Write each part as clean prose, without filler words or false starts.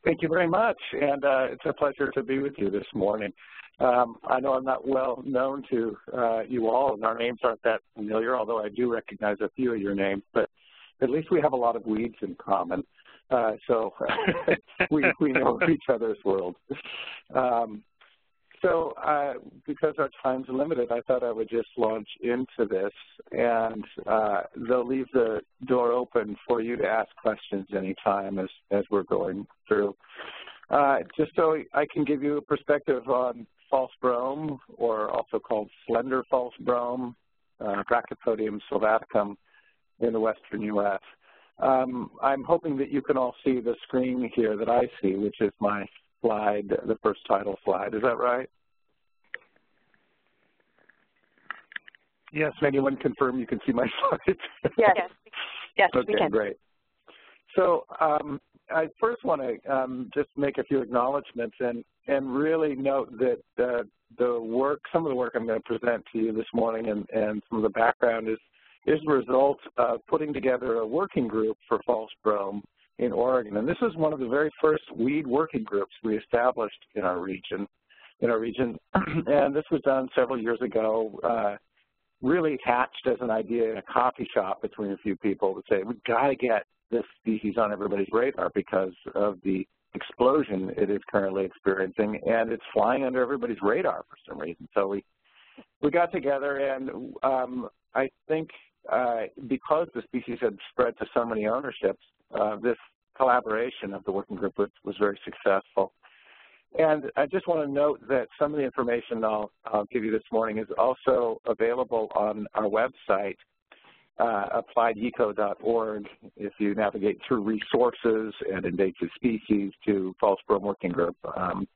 Thank you very much, and it's a pleasure to be with you this morning. I know I'm not well known to you all, and our names aren't that familiar, although I do recognize a few of your names, but at least we have a lot of weeds in common, so we know each other's world. Because our time's limited, I thought I would just launch into this, and they'll leave the door open for you to ask questions anytime as we're going through. Just so I can give you a perspective on false-brome, or also called slender false-brome, Brachypodium sylvaticum in the western U.S. I'm hoping that you can all see the screen here that I see, which is my slide, the first title slide. Is that right? Yes, anyone confirm you can see my slides? Yes. Yes, okay, we can. Great. So I first want to just make a few acknowledgments and really note that some of the work I'm going to present to you this morning and some of the background is the result of putting together a working group for false-brome in Oregon. And this is one of the very first weed working groups we established in our region. And this was done several years ago, really hatched as an idea in a coffee shop between a few people to say, we've got to get this species on everybody's radar because of the explosion it is currently experiencing, and it's flying under everybody's radar for some reason. So we got together, and I think because the species had spread to so many ownerships, this collaboration of the working group was very successful. And I just want to note that some of the information I'll give you this morning is also available on our website, appliedeco.org. If you navigate through resources and invasive species to false-brome working group,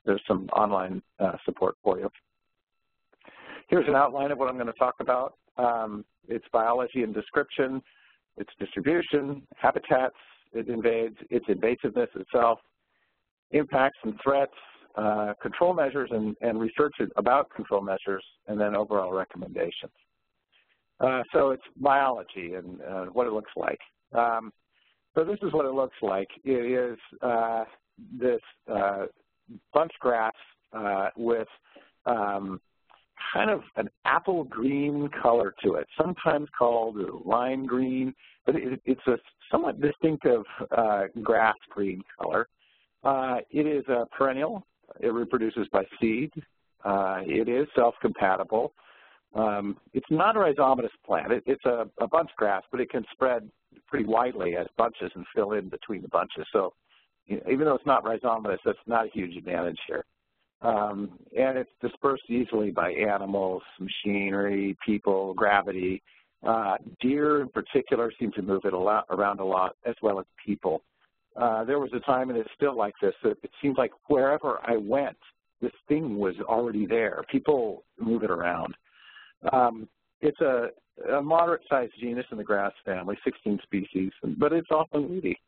there's some online support for you. Here's an outline of what I'm going to talk about. Its biology and description, its distribution, habitats it invades, its invasiveness itself, impacts and threats, control measures and research about control measures, and then overall recommendations. So it's biology and what it looks like. So this is what it looks like. It is this bunch grass with kind of an apple green color to it, sometimes called lime green, but it's a somewhat distinctive grass green color. It is a perennial. It reproduces by seed. It is self-compatible. It's not a rhizomatous plant. It's a bunch grass, but it can spread pretty widely as bunches and fill in between the bunches. So even though it's not rhizomatous, that's not a huge advantage here. And it's dispersed easily by animals, machinery, people, gravity. Deer in particular seem to move it around a lot, as well as people. There was a time, and it's still like this, that it seems like wherever I went, this thing was already there. People move it around. It's a moderate-sized genus in the grass family, 16 species, but it's often weedy.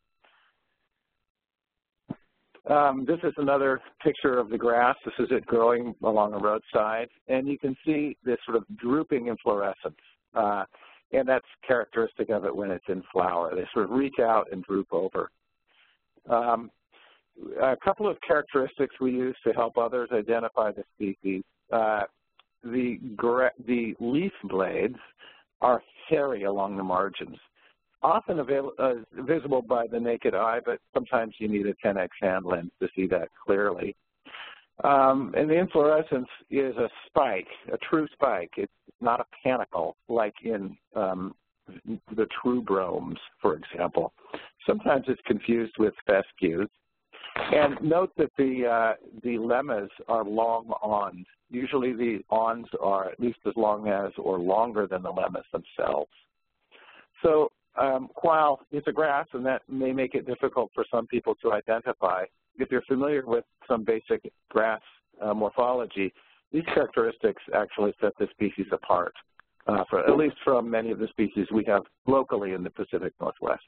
This is another picture of the grass. This is it growing along a roadside, and you can see this sort of drooping inflorescence, and that's characteristic of it when it's in flower. They sort of reach out and droop over. A couple of characteristics we use to help others identify the species. The leaf blades are hairy along the margins, often visible by the naked eye, but sometimes you need a 10x hand lens to see that clearly. And the inflorescence is a spike, a true spike. It's not a panicle like in the true bromes, for example. Sometimes it's confused with fescues. And note that the lemmas are long awns. Usually the awns are at least as long as or longer than the lemmas themselves. So while it's a grass, and that may make it difficult for some people to identify, if you're familiar with some basic grass morphology, these characteristics actually set the species apart, at least from many of the species we have locally in the Pacific Northwest.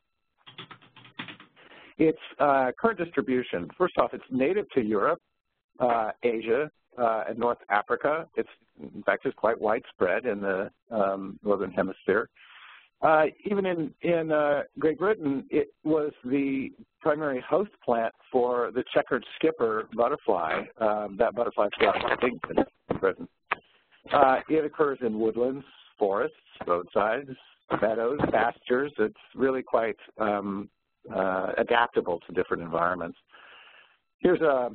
Its current distribution, first off, it's native to Europe, Asia, and North Africa. In fact, it's quite widespread in the Northern Hemisphere. Even in Great Britain, it was the primary host plant for the checkered skipper butterfly. That butterfly flies extinct in Britain. It occurs in woodlands, forests, roadsides, meadows, pastures. It's really quite adaptable to different environments. Here's a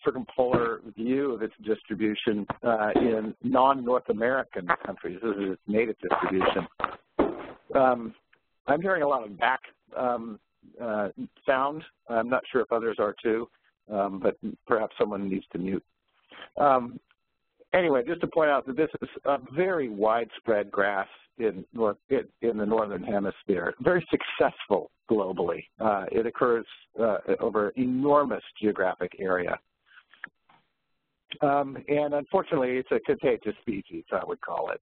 circumpolar view of its distribution in non-North American countries. This is its native distribution. I'm hearing a lot of back sound. I'm not sure if others are too, but perhaps someone needs to mute. Anyway, just to point out that this is a very widespread grass in the northern hemisphere, very successful globally. It occurs over enormous geographic area. And unfortunately, it's a contagious species, I would call it.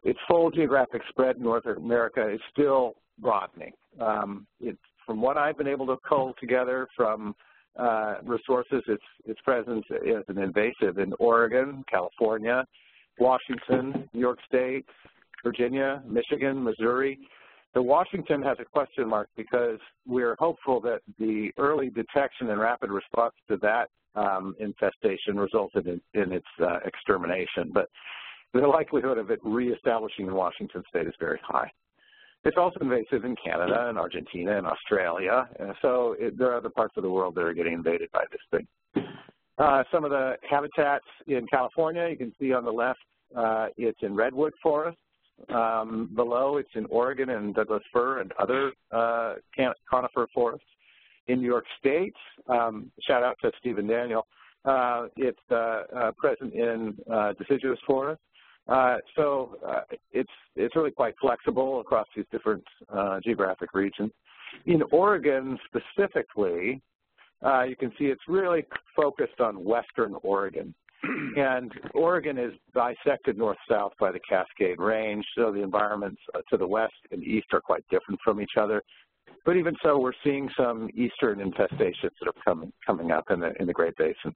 Its full geographic spread in North America is still broadening. From what I've been able to cull together from resources, its presence is an invasive in Oregon, California, Washington, New York State, Virginia, Michigan, Missouri. The Washington has a question mark because we're hopeful that the early detection and rapid response to that infestation resulted in its extermination. But the likelihood of it reestablishing in Washington state is very high. It's also invasive in Canada and Argentina and Australia, and so there are other parts of the world that are getting invaded by this thing. Some of the habitats in California, you can see on the left, it's in redwood forests. Below, it's in Oregon and Douglas fir and other conifer forests. In New York State, shout out to Stephen Daniel, it's present in deciduous forests. So it's really quite flexible across these different geographic regions. In Oregon specifically, you can see it's really focused on western Oregon. And Oregon is bisected north-south by the Cascade Range, so the environments to the west and east are quite different from each other. But even so, we're seeing some eastern infestations that are coming up in the Great Basin.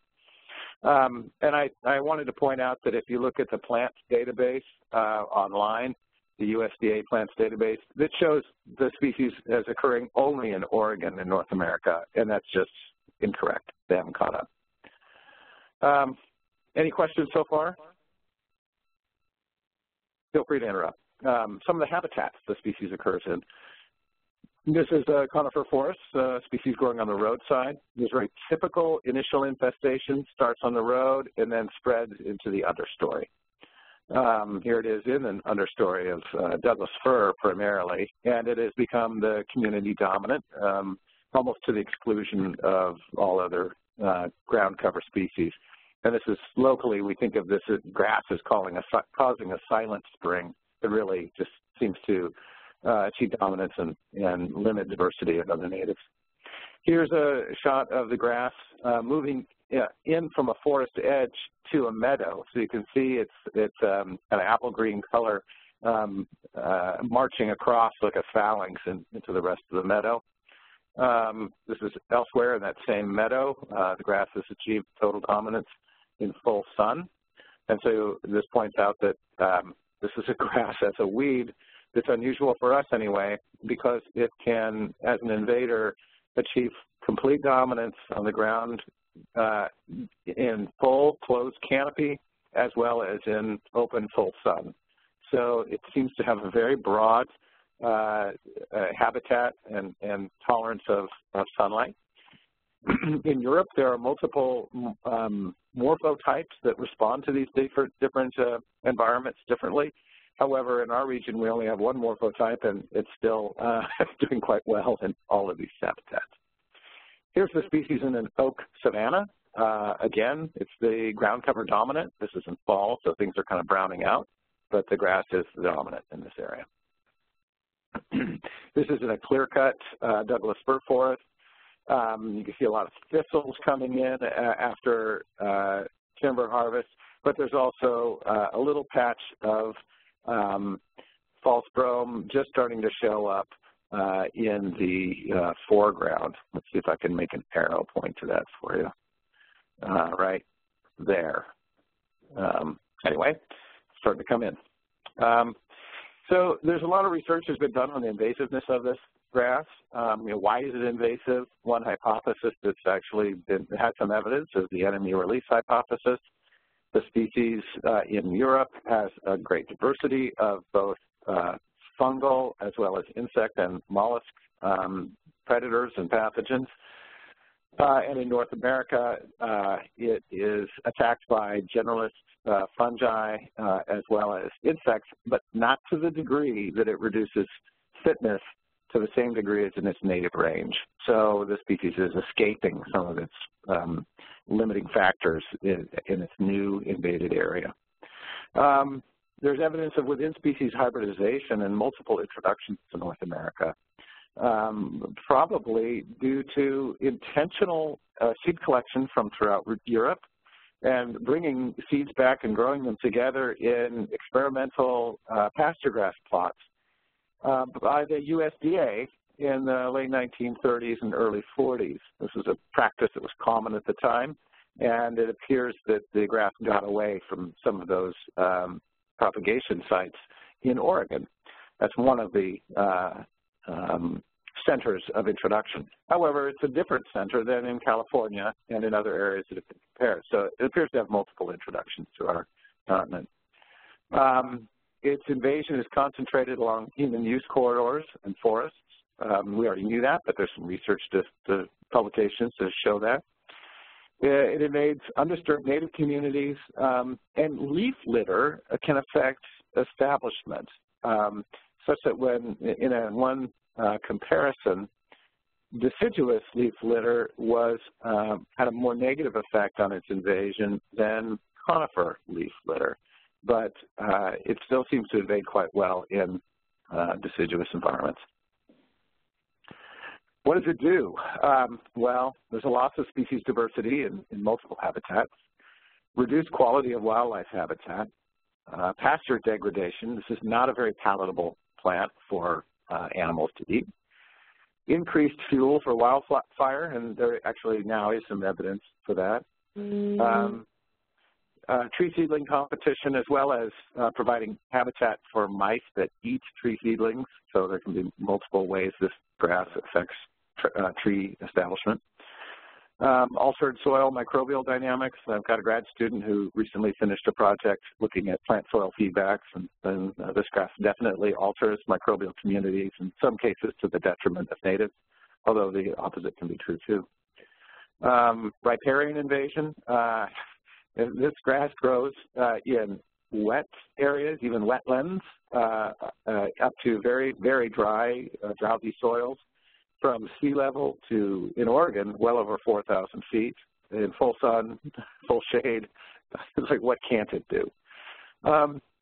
And I wanted to point out that if you look at the plants database online, the USDA plants database, that shows the species as occurring only in Oregon and North America, and that's just incorrect. They haven't caught up. Any questions so far? Feel free to interrupt. Some of the habitats the species occurs in. This is a conifer forest, species growing on the roadside. There's very typical initial infestation, starts on the road and then spreads into the understory. Here it is in an understory of Douglas fir primarily, and it has become the community dominant, almost to the exclusion of all other ground cover species. And this is locally, we think of this grass as causing a silent spring that really just seems to achieve dominance and limit diversity of other natives. Here's a shot of the grass moving in from a forest edge to a meadow. So you can see it's kind of apple green color marching across like a phalanx into the rest of the meadow. This is elsewhere in that same meadow. The grass has achieved total dominance in full sun. And so this points out that this is a grass as a weed that's unusual for us anyway, because it can, as an invader, achieve complete dominance on the ground in full closed canopy as well as in open full sun. So it seems to have a very broad habitat and tolerance of sunlight. In Europe, there are multiple morphotypes that respond to these different environments differently. However, in our region, we only have one morphotype, and it's still doing quite well in all of these habitats. Here's the species in an oak savanna. Again, it's the ground cover dominant. This is in fall, so things are kind of browning out, but the grass is the dominant in this area. This is in a clear-cut Douglas fir forest. You can see a lot of thistles coming in after timber harvest, but there's also a little patch of false-brome just starting to show up in the foreground. Let's see if I can make an arrow point to that for you. Right there. Anyway, starting to come in. So there's a lot of research has been done on the invasiveness of this grass. Why is it invasive? One hypothesis that's actually had some evidence is the enemy release hypothesis. The species in Europe has a great diversity of both fungal as well as insect and mollusk predators and pathogens. And in North America, it is attacked by generalist fungi as well as insects, but not to the degree that it reduces fitness to the same degree as in its native range. So the species is escaping some of its limiting factors in its new invaded area. There's evidence of within-species hybridization and multiple introductions to North America. Probably due to intentional seed collection from throughout Europe and bringing seeds back and growing them together in experimental pasture grass plots by the USDA in the late 1930s and early 40s. This was a practice that was common at the time, and it appears that the grass got away from some of those propagation sites in Oregon. That's one of the centers of introduction. However, it's a different center than in California and in other areas that have been compared. So it appears to have multiple introductions to our continent. Its invasion is concentrated along human use corridors and forests. We already knew that, but there's some research publications to show that. It invades undisturbed native communities, and leaf litter can affect establishment, such that when in one comparison, deciduous leaf litter had a more negative effect on its invasion than conifer leaf litter, but it still seems to invade quite well in deciduous environments. What does it do? Well, there's a loss of species diversity in multiple habitats, reduced quality of wildlife habitat, pasture degradation. This is not a very palatable plant for animals to eat. Increased fuel for wildfire, and there actually now is some evidence for that. Tree seedling competition, as well as providing habitat for mice that eat tree seedlings. So there can be multiple ways this grass affects tree establishment. Altered soil microbial dynamics. I've got a grad student who recently finished a project looking at plant soil feedbacks, and this grass definitely alters microbial communities, in some cases to the detriment of natives, although the opposite can be true too. Riparian invasion. This grass grows in wet areas, even wetlands, up to very, very dry, droughty soils. From sea level to, in Oregon, well over 4,000 feet, in full sun, full shade. It's like, what can't it do?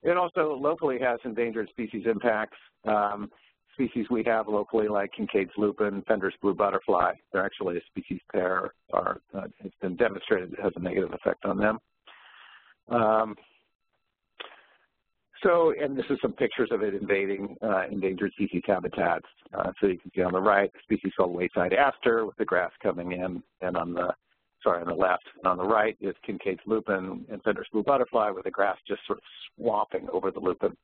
It also locally has endangered species impacts. Species we have locally, like Kincaid's lupin, Fender's blue butterfly, they're actually a species pair. It's been demonstrated it has a negative effect on them. And this is some pictures of it invading endangered species habitats. So you can see on the right, a species called wayside aster with the grass coming in, and on the left and on the right is Kincaid's lupin and Fender's blue butterfly with the grass just sort of swamping over the lupin.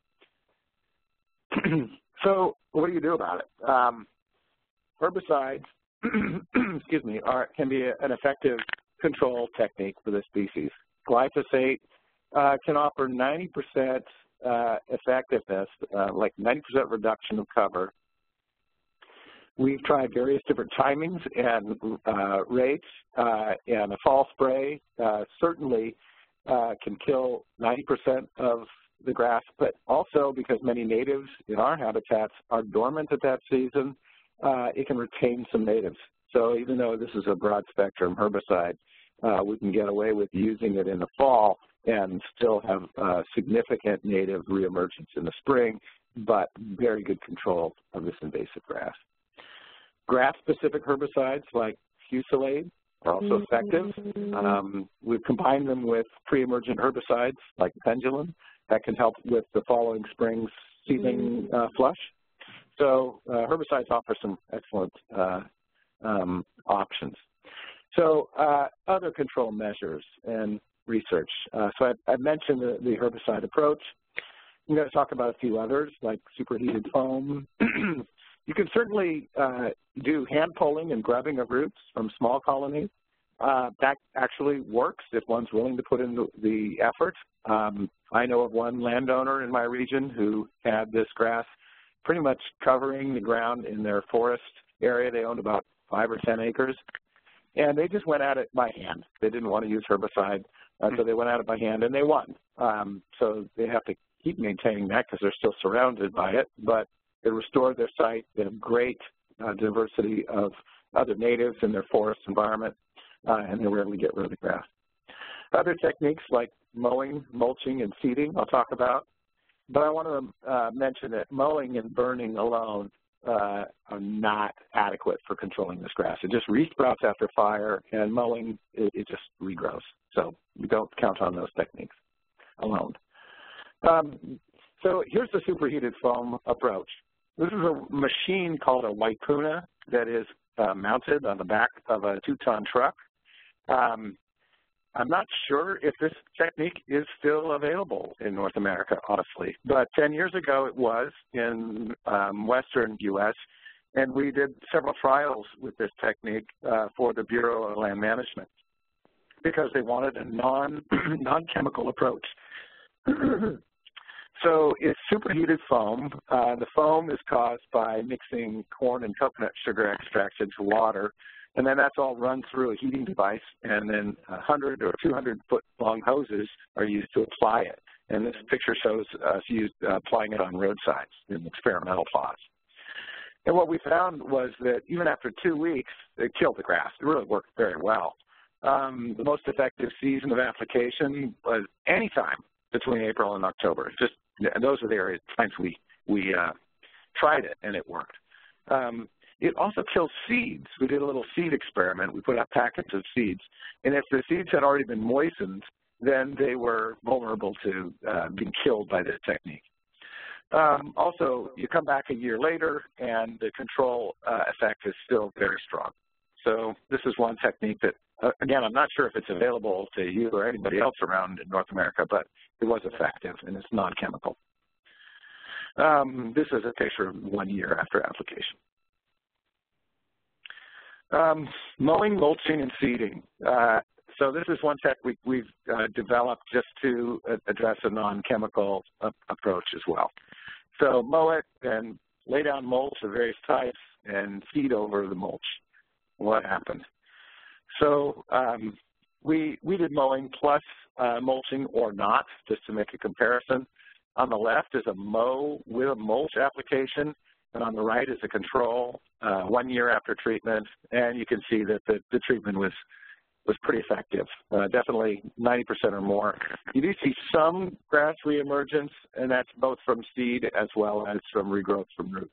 So what do you do about it? Herbicides, excuse me, can be an effective control technique for this species. Glyphosate can offer 90% effectiveness, like 90% reduction of cover. We've tried various different timings and rates, and a fall spray certainly can kill 90% of the grass, but also because many natives in our habitats are dormant at that season, it can retain some natives. So even though this is a broad spectrum herbicide, we can get away with using it in the fall and still have significant native reemergence in the spring, but very good control of this invasive grass. Grass-specific herbicides like fusilade are also effective. We've combined them with pre-emergent herbicides like pendulum that can help with the following spring's seedling flush. So herbicides offer some excellent options. So other control measures and research. So I mentioned the herbicide approach. I'm going to talk about a few others, like superheated foam. You can certainly do hand pulling and grubbing of roots from small colonies. That actually works if one's willing to put in the effort. I know of one landowner in my region who had this grass pretty much covering the ground in their forest area. They owned about 5 or 10 acres, and they just went at it by hand. They didn't want to use herbicide, so they went at it by hand, and they won. So they have to keep maintaining that because they're still surrounded by it, but it restored their site. They have great diversity of other natives in their forest environment, and they were able to get rid of the grass. Other techniques like mowing, mulching, and seeding I'll talk about, but I want to mention that mowing and burning alone are not adequate for controlling this grass. It just resprouts after fire, and mowing, it just regrows. So we don't count on those techniques alone. So here's the superheated foam approach. This is a machine called a Waipuna that is mounted on the back of a 2-ton truck. I'm not sure if this technique is still available in North America, honestly, but 10 years ago it was in western U.S., and we did several trials with this technique for the Bureau of Land Management because they wanted a non-chemical approach. So it's superheated foam. The foam is caused by mixing corn and coconut sugar extracts into water, and then that's all run through a heating device, and then 100 or 200-foot long hoses are used to apply it. And this picture shows us applying it on roadsides in experimental plots. And what we found was that even after 2 weeks, it killed the grass. It really worked very well. The most effective season of application was any time between April and October. And those are the times we tried it, and it worked. It also kills seeds. We did a little seed experiment. We put out packets of seeds, and if the seeds had already been moistened, then they were vulnerable to being killed by this technique. Also, you come back a year later, and the control effect is still very strong. So this is one technique that, again, I'm not sure if it's available to you or anybody else around in North America, but it was effective, and it's non-chemical. This is a picture of 1 year after application. Mowing, mulching, and seeding. So this is one technique we've developed just to address a non-chemical approach as well. So mow it and lay down mulch of various types and seed over the mulch. What happened? So we did mowing plus mulching or not, just to make a comparison. On the left is a mow with a mulch application, and on the right is a control 1 year after treatment, and you can see that the treatment was pretty effective, definitely 90% or more. You do see some grass reemergence, and that's both from seed as well as from regrowth from roots.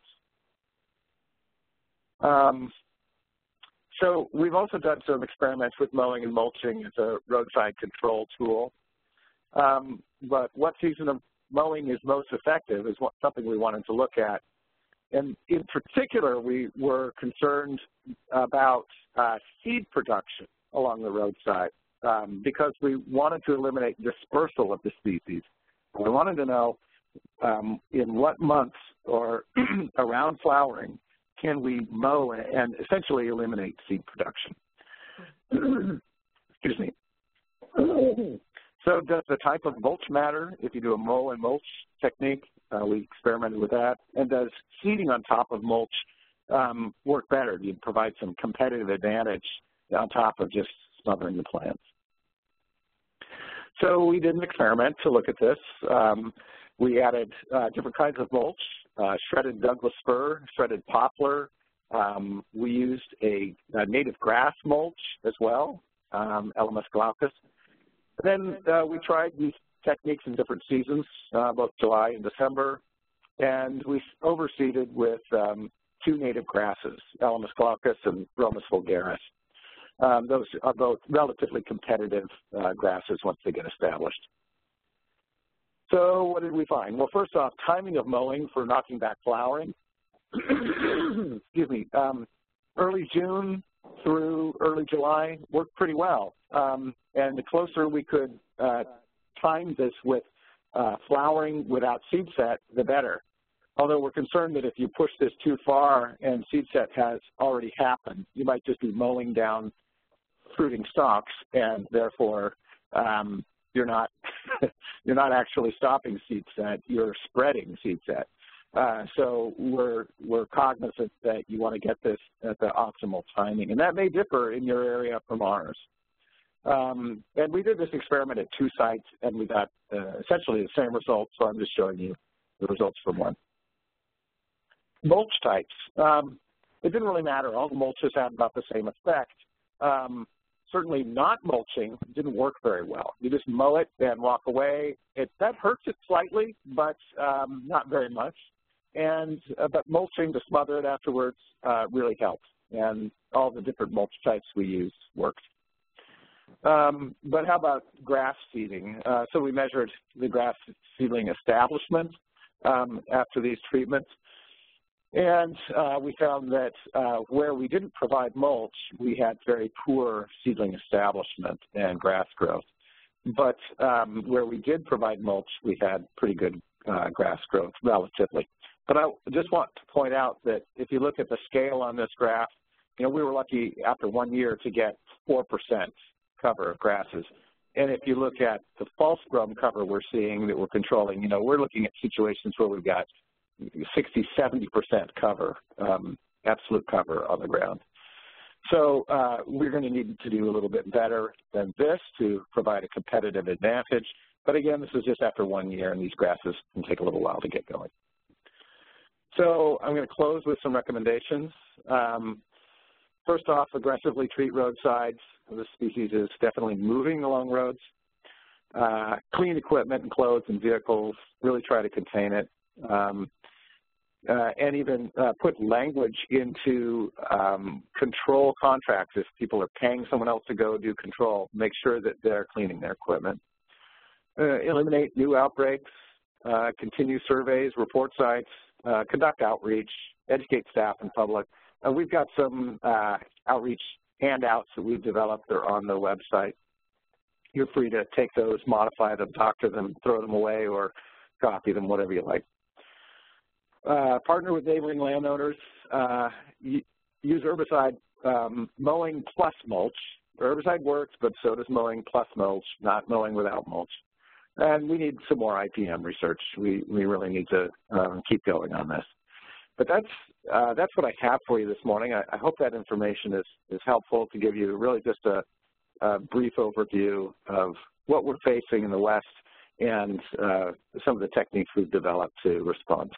So we've also done some experiments with mowing and mulching as a roadside control tool. But what season of mowing is most effective is something we wanted to look at. And in particular, we were concerned about seed production along the roadside because we wanted to eliminate dispersal of the species. We wanted to know in what months or around flowering can we mow and essentially eliminate seed production. Excuse me. So does the type of mulch matter if you do a mow and mulch technique? We experimented with that. And does seeding on top of mulch work better? Do you provide some competitive advantage on top of just smothering the plants? So we did an experiment to look at this. We added different kinds of mulch, shredded Douglas fir, shredded poplar. We used a native grass mulch as well, Elamus glaucus. And then we tried these techniques in different seasons, both July and December, and we overseeded with 2 native grasses, Elamus glaucus and Bromus vulgaris. Those are both relatively competitive grasses once they get established. So what did we find? Well, first off, timing of mowing for knocking back flowering. Excuse me. Early June through early July worked pretty well. And the closer we could time this with flowering without seed set, the better. Although we're concerned that if you push this too far and seed set has already happened, you might just be mowing down fruiting stalks, and therefore you're not you're not actually stopping seed set, you're spreading seed set. So we're cognizant that you want to get this at the optimal timing, and that may differ in your area from ours. And we did this experiment at 2 sites, and we got essentially the same results, so I'm just showing you the results from one. Mulch types. It didn't really matter. All the mulches had about the same effect. Certainly not mulching didn't work very well. You just mow it and walk away. That hurts it slightly, but not very much. And but mulching to smother it afterwards really helps. And all the different mulch types we used worked. But how about grass seeding? So we measured the grass seedling establishment after these treatments. And we found that where we didn't provide mulch, we had very poor seedling establishment and grass growth. But where we did provide mulch, we had pretty good grass growth relatively. But I just want to point out that if you look at the scale on this graph, you know, we were lucky after 1 year to get 4% cover of grasses. And if you look at the false-brome cover we're seeing that we're controlling, you know, we're looking at situations where we've got 60, 70% cover, absolute cover on the ground. So we're going to need to do a little bit better than this to provide a competitive advantage. But again, this is just after 1 year, and these grasses can take a little while to get going. So I'm going to close with some recommendations. First off, aggressively treat roadsides. This species is definitely moving along roads. Clean equipment and clothes and vehicles. Really try to contain it. And even put language into control contracts. If people are paying someone else to go do control, make sure that they're cleaning their equipment. Eliminate new outbreaks, continue surveys, report sites, conduct outreach, educate staff and public. We've got some outreach handouts that we've developed. They're on the website. You're free to take those, modify them, doctor them, throw them away, or copy them, whatever you like. Partner with neighboring landowners. Use herbicide mowing plus mulch. Herbicide works, but so does mowing plus mulch, not mowing without mulch. And we need some more IPM research. We really need to keep going on this. But that's what I have for you this morning. I hope that information is helpful to give you really just a brief overview of what we're facing in the West and some of the techniques we've developed to respond.